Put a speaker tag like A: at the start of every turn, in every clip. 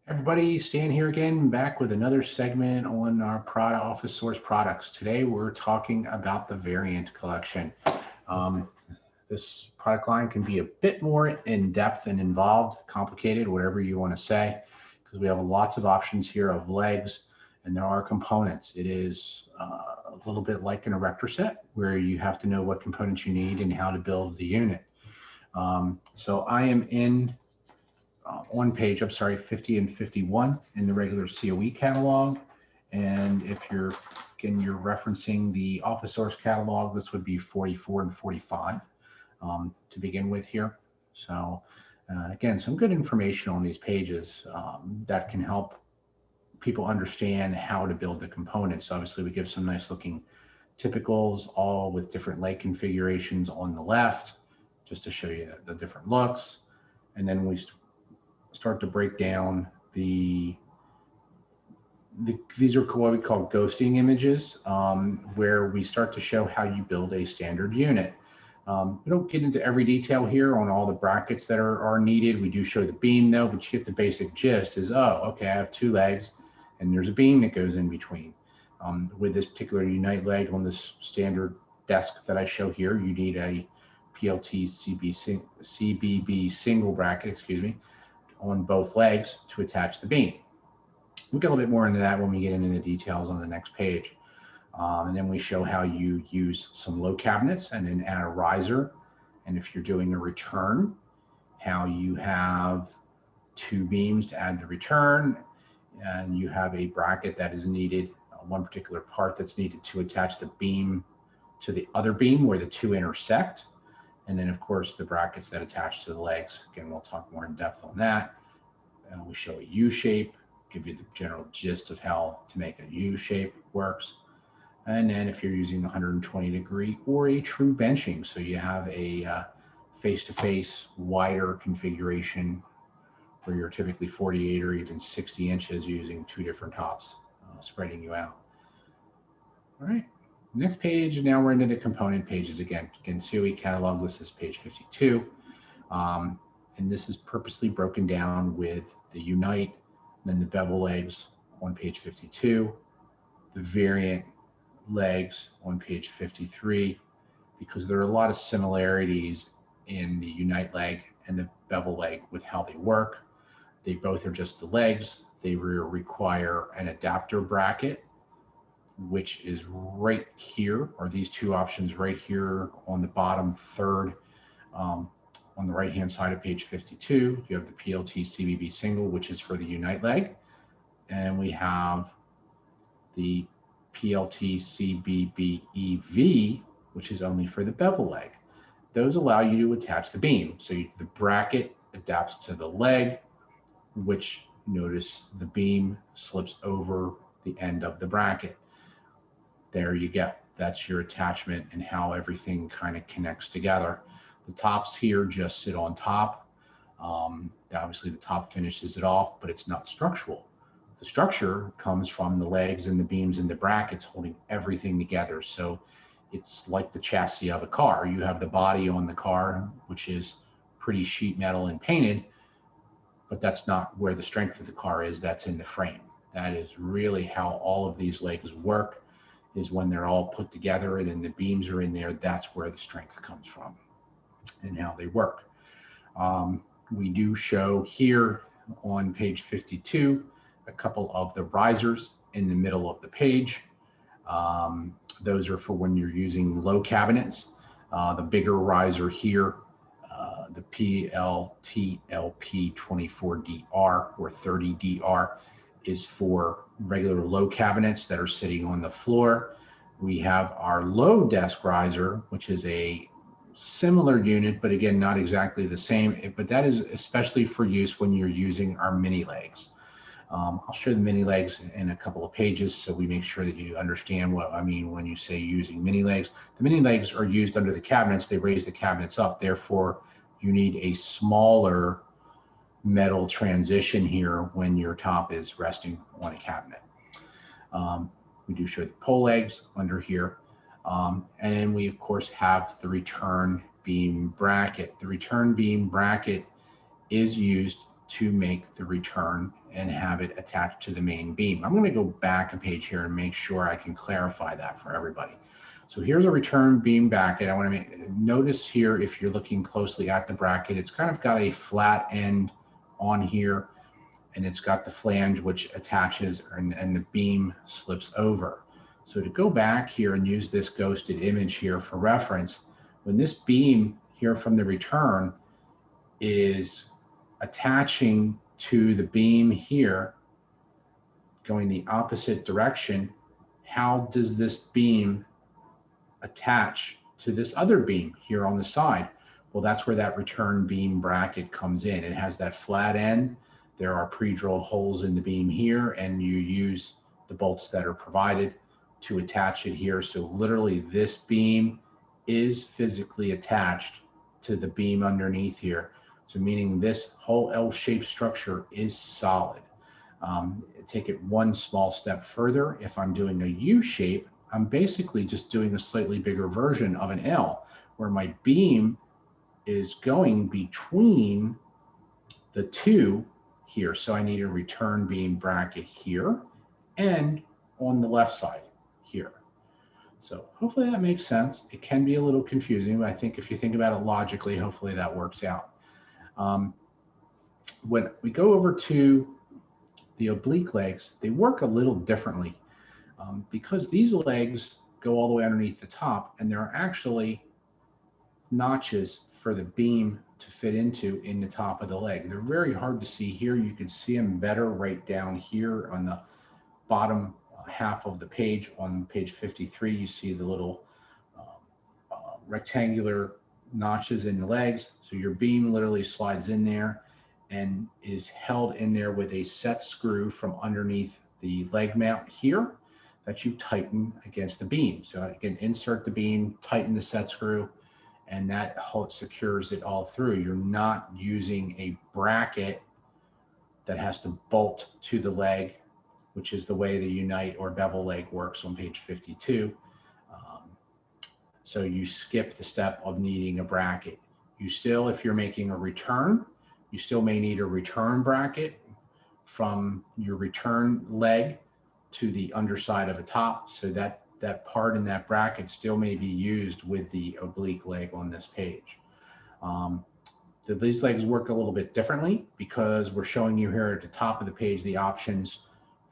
A: Everybody, Stan here again, back with another segment on our OfficeSource products. Today we're talking about the variant collection. Um, this product line can be a bit more in depth and involved, complicated, whatever you want to say, because we have lots of options here of legs and there are components. It is a little bit like an erector set where you have to know what components you need and how to build the unit. So I am on page, I'm sorry, 50 and 51 in the regular COE catalog. And if you're referencing the OfficeSource catalog, this would be 44 and 45 to begin with here. So again, some good information on these pages that can help people understand how to build the components. Obviously, we give some nice looking typicals, all with different leg configurations on the left, just to show you the different looks. And then we start to break down these are what we call ghosting images, where we start to show how you build a standard unit. We don't get into every detail here on all the brackets that are needed. We do show the beam though, but you get the basic gist is, oh, okay, I have two legs and there's a beam that goes in between. With this particular Unite leg on this standard desk that I show here, you need a PLT CBB single bracket, excuse me, on both legs to attach the beam. We'll get a little bit more into that when we get into the details on the next page. And then we show how you use some low cabinets and then add a riser. And if you're doing a return, how you have two beams to add the return, and you have a bracket that is needed, one particular part that's needed to attach the beam to the other beam where the two intersect. And then, of course, the brackets that attach to the legs. Again, we'll talk more in depth on that. We show a U shape, give you the general gist of how to make a U shape works. And then if you're using the 120 degree or a true benching, so you have a face-to-face wider configuration where you're typically 48 or even 60 inches using two different tops, spreading you out. All right. Next page, now we're into the component pages again. Again, COE catalog, this is page 52. And this is purposely broken down with the Unite, and then the bevel legs on page 52, the variant legs on page 53, because there are a lot of similarities in the Unite leg and the bevel leg with how they work. They both are just the legs. They require an adapter bracket, which is right here, or these two options right here on the bottom third. On the right-hand side of page 52, you have the PLT CBB single, which is for the Unite leg. And we have the PLT CBB EV, which is only for the bevel leg. Those allow you to attach the beam. So the bracket adapts to the leg, which notice the beam slips over the end of the bracket. There you go. That's your attachment and how everything kind of connects together. The tops here just sit on top. Obviously the top finishes it off, but it's not structural. The structure comes from the legs and the beams and the brackets holding everything together. So it's like the chassis of a car. You have the body on the car, which is pretty sheet metal and painted, but that's not where the strength of the car is. That's in the frame. That is really how all of these legs work, is when they're all put together and then the beams are in there. That's where the strength comes from and how they work. We do show here on page 52 a couple of the risers in the middle of the page. Those are for when you're using low cabinets. The bigger riser here, the PLTLP24DR or 30DR, is for regular low cabinets that are sitting on the floor. We have our low desk riser, which is a similar unit, but again, not exactly the same, but that is especially for use when you're using our mini legs. I'll show the mini legs in a couple of pages so we make sure that you understand what I mean when you say using mini legs. The mini legs are used under the cabinets. They raise the cabinets up. Therefore, you need a smaller metal transition here when your top is resting on a cabinet. We do show the pole legs under here. And then we, of course, have the return beam bracket. The return beam bracket is used to make the return and have it attached to the main beam. I'm going to go back a page here and make sure I can clarify that for everybody. So here's a return beam bracket. I want to notice here, if you're looking closely at the bracket, it's kind of got a flat end on here, and it's got the flange which attaches, and the beam slips over. So to go back here and use this ghosted image here for reference, when this beam here from the return is attaching to the beam here, going the opposite direction, how does this beam attach to this other beam here on the side? Well, that's where that return beam bracket comes in. It has that flat end. There are pre-drilled holes in the beam here, and you use the bolts that are provided to attach it here. So literally this beam is physically attached to the beam underneath here. So meaning this whole L-shaped structure is solid. Take it one small step further. If I'm doing a U shape, I'm basically just doing a slightly bigger version of an L, where my beam is going between the two here. So I need a return beam bracket here and on the left side here. So hopefully that makes sense. It can be a little confusing, but I think if you think about it logically, hopefully that works out. When we go over to the oblique legs, they work a little differently because these legs go all the way underneath the top, and there are actually notches for the beam to fit into in the top of the leg. They're very hard to see here. You can see them better right down here on the bottom half of the page. On page 53, you see the little rectangular notches in the legs. So your beam literally slides in there and is held in there with a set screw from underneath the leg mount here that you tighten against the beam. So you can insert the beam, tighten the set screw, and that secures it all through. You're not using a bracket that has to bolt to the leg, which is the way the Unite or bevel leg works on page 52. So you skip the step of needing a bracket. You still, if you're making a return, you still may need a return bracket from your return leg to the underside of a top. So that part in that bracket still may be used with the oblique leg on this page. These legs work a little bit differently because we're showing you here at the top of the page the options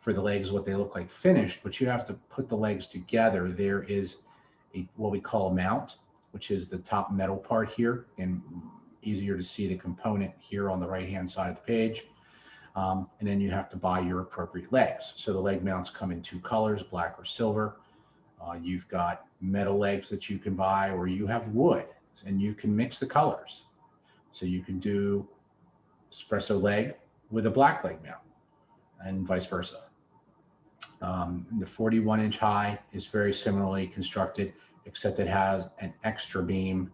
A: for the legs, what they look like finished, but you have to put the legs together. There is what we call a mount, which is the top metal part here, and easier to see the component here on the right hand side of the page. And then you have to buy your appropriate legs. So the leg mounts come in two colors, black or silver. You've got metal legs that you can buy, or you have wood, and you can mix the colors. So you can do espresso leg with a black leg mount and vice versa. The 41-inch high is very similarly constructed, except it has an extra beam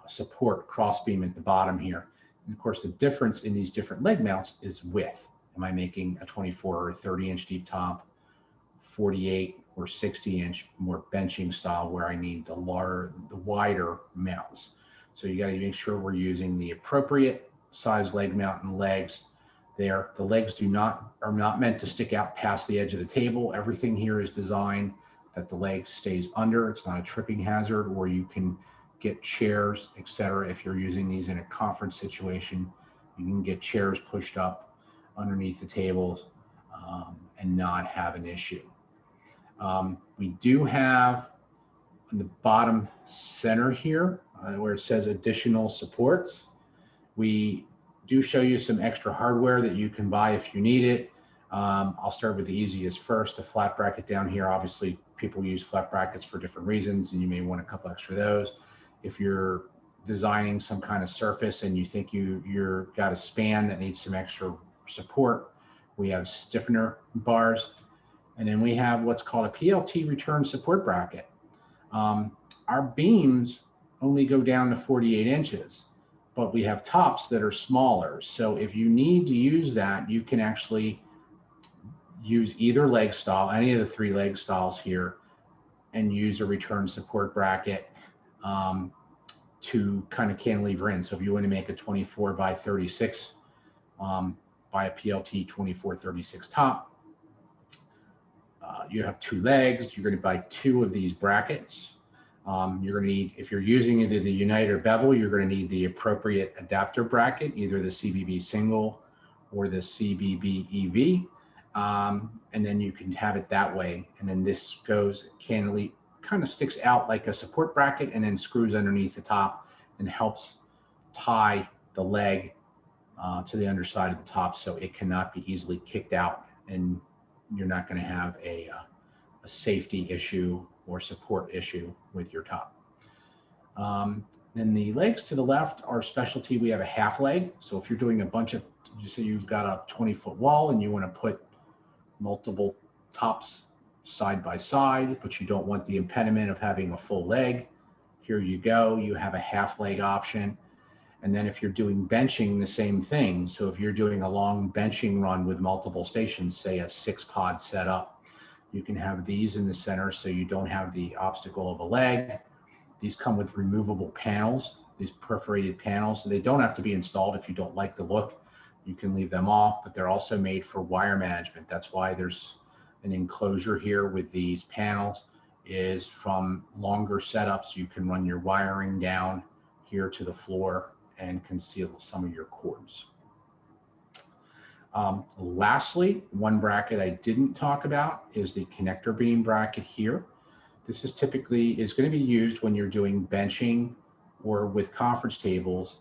A: support cross beam at the bottom here. And of course, the difference in these different leg mounts is width. Am I making a 24 or 30-inch deep top, 48 or 60-inch more benching style where I need the wider mounts? So you got to make sure we're using the appropriate size leg mount and legs there. The legs are not meant to stick out past the edge of the table. Everything here is designed that the leg stays under. It's not a tripping hazard, or you can get chairs, etc. If you're using these in a conference situation, you can get chairs pushed up underneath the tables and not have an issue. We do have on the bottom center here where it says additional supports. We do show you some extra hardware that you can buy if you need it. I'll start with the easiest first, a flat bracket down here. Obviously, people use flat brackets for different reasons, and you may want a couple extra of those. If you're designing some kind of surface and you think you're got a span that needs some extra support, we have stiffener bars. And then we have what's called a PLT return support bracket. Our beams only go down to 48 inches, but we have tops that are smaller. So if you need to use that, you can actually use either leg style, any of the three leg styles here, and use a return support bracket to kind of cantilever in. So if you want to make a 24 by 36 by a PLT 2436 top. You have 2 legs. You're going to buy 2 of these brackets. You're going to need, if you're using either the Unite or bevel, you're going to need the appropriate adapter bracket, either the CBB single or the CBB EV. And then you can have it that way. And then this goes cannily, kind of sticks out like a support bracket and then screws underneath the top and helps tie the leg to the underside of the top so it cannot be easily kicked out, and you're not going to have a safety issue or support issue with your top. Then the legs to the left are specialty. We have a half leg. So if you're doing a bunch of, you say you've got a 20-foot wall and you want to put multiple tops side by side, but you don't want the impediment of having a full leg, here you go. You have a half leg option. And then if you're doing benching, the same thing. So if you're doing a long benching run with multiple stations, say a 6-pod setup, you can have these in the center so you don't have the obstacle of a leg. These come with removable panels, these perforated panels. They don't have to be installed if you don't like the look. You can leave them off, but they're also made for wire management. That's why there's an enclosure here with these panels, is from longer setups. You can run your wiring down here to the floor and conceal some of your cords. Lastly, one bracket I didn't talk about is the connector beam bracket here. This is typically going to be used when you're doing benching or with conference tables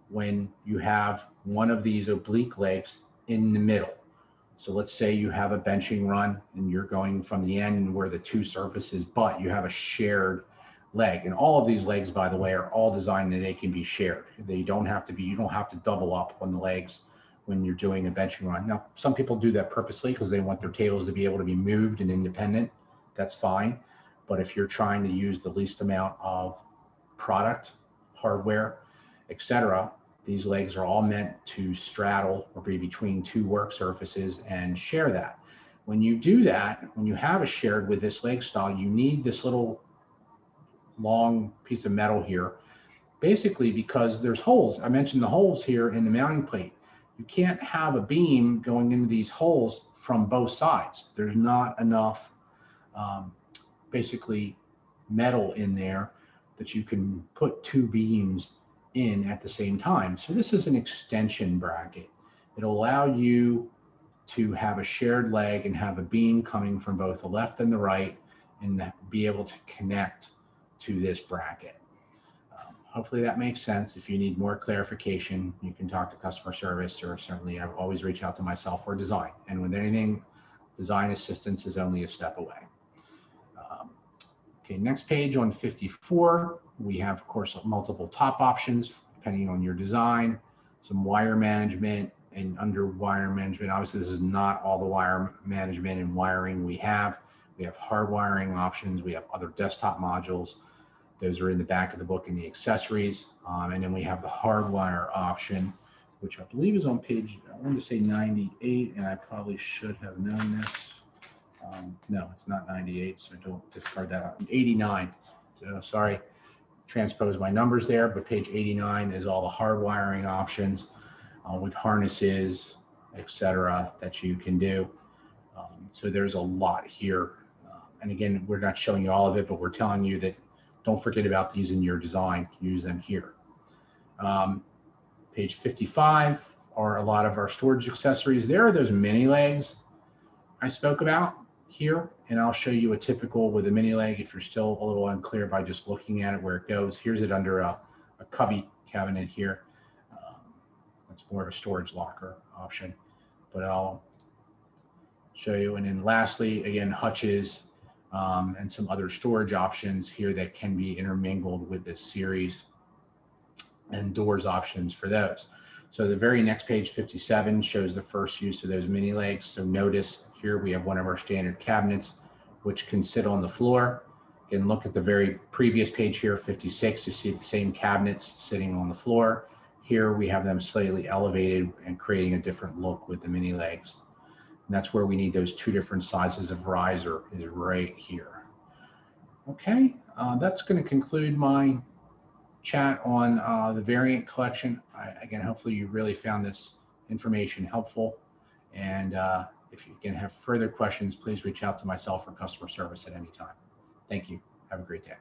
A: when you have one of these oblique legs in the middle. So let's say you have a benching run and you're going from the end where the 2 surfaces, but you have a shared leg. And all of these legs, by the way, are all designed that they can be shared. They don't have to be, you don't have to double up on the legs when you're doing a benching run. Now, some people do that purposely because they want their tables to be able to be moved and independent. That's fine. But if you're trying to use the least amount of product, hardware, etc., these legs are all meant to straddle or be between 2 work surfaces and share that. When you do that, when you have a shared with this leg style, you need this little long piece of metal here, basically because there's holes. I mentioned the holes here in the mounting plate. You can't have a beam going into these holes from both sides. There's not enough basically metal in there that you can put 2 beams in at the same time. So this is an extension bracket. It'll allow you to have a shared leg and have a beam coming from both the left and the right and be able to connect to this bracket. Hopefully that makes sense. If you need more clarification, you can talk to customer service, or certainly I always reach out to myself for design. And with anything, design assistance is only a step away. Okay, next page on 54, we have, of course, multiple top options depending on your design, some wire management, and under wire management, obviously this is not all the wire management and wiring we have. We have hard wiring options. We have other desktop modules. Those are in the back of the book in the accessories. And then we have the hardwire option, which I believe is on page, I want to say 98, and I probably should have known this. No, it's not 98, so don't discard that out. 89, so sorry, transpose my numbers there, but page 89 is all the hard wiring options with harnesses, etc., that you can do. So there's a lot here. And again, we're not showing you all of it, but we're telling you that don't forget about these in your design. Use them here. Page 55 are a lot of our storage accessories. There are those mini legs I spoke about here, and I'll show you a typical with a mini leg if you're still a little unclear by just looking at it where it goes. Here's it under a cubby cabinet here. That's more of a storage locker option, but I'll show you. And then lastly, again, hutches and some other storage options here that can be intermingled with this series, and doors options for those. So the very next page, 57, shows the first use of those mini legs. So notice here we have one of our standard cabinets, which can sit on the floor. And look at the very previous page here, 56, you see the same cabinets sitting on the floor. Here we have them slightly elevated and creating a different look with the mini legs. And that's where we need those 2 different sizes of riser, is right here. Okay, that's going to conclude my chat on the variant collection. Again, hopefully you really found this information helpful. And if you can have further questions, please reach out to myself or customer service at any time. Thank you. Have a great day.